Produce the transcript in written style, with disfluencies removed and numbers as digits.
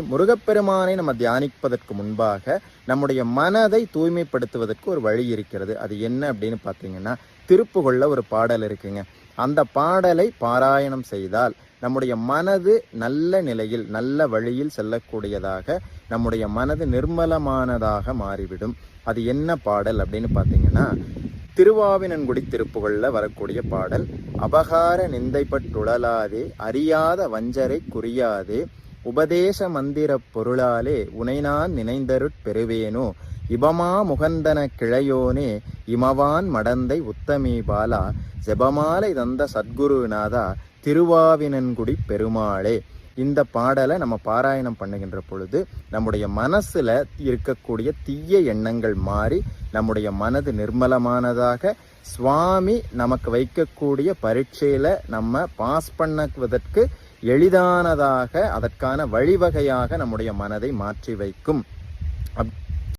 முருகப்பெருமானை நம்ம தியானிப்பதற்கு முன்பாக நம்முடைய மனதை தூய்மைப்படுத்துவதற்கு ஒரு வழி இருக்கிறது. அது என்ன அப்படின்னு பார்த்தீங்கன்னா, திருப்புகழ்ல ஒரு பாடல் இருக்குங்க. அந்த பாடலை பாராயணம் செய்தால் நம்முடைய மனது நல்ல நிலையில் நல்ல வழியில் செல்லக்கூடியதாக, நம்முடைய மனது நிர்மலமானதாக மாறிவிடும். அது என்ன பாடல் அப்படின்னு பார்த்தீங்கன்னா, திருவாவினன்குடி திருப்புகள்ல வரக்கூடிய பாடல். அபகார நிந்தைப்பட்டுழலாதே அறியாத வஞ்சரை குறியாதே உபதேச மந்திர பொருளாலே உனை நான் நினைந்தருட் பெறுவேனோ இபமா முகந்தன கிளையோனே இமவான் மடந்தை உத்தமீபாலா ஜெபமாலை தந்த சத்குருநாதா திருவாவினன்குடி பெருமாளே. இந்த பாடலை நம்ம பாராயணம் பண்ணுகின்ற பொழுது நம்முடைய மனசுல இருக்கக்கூடிய தீய எண்ணங்கள் மாறி நம்முடைய மனது நிர்மலமானதாக, சுவாமி நமக்கு வைக்கக்கூடிய பரீட்சையில நம்ம பாஸ் பண்ணுவதற்கு எளிதானதாக, அதற்கான வழிவகையாக நம்முடைய மனதை மாற்றி வைக்கும்.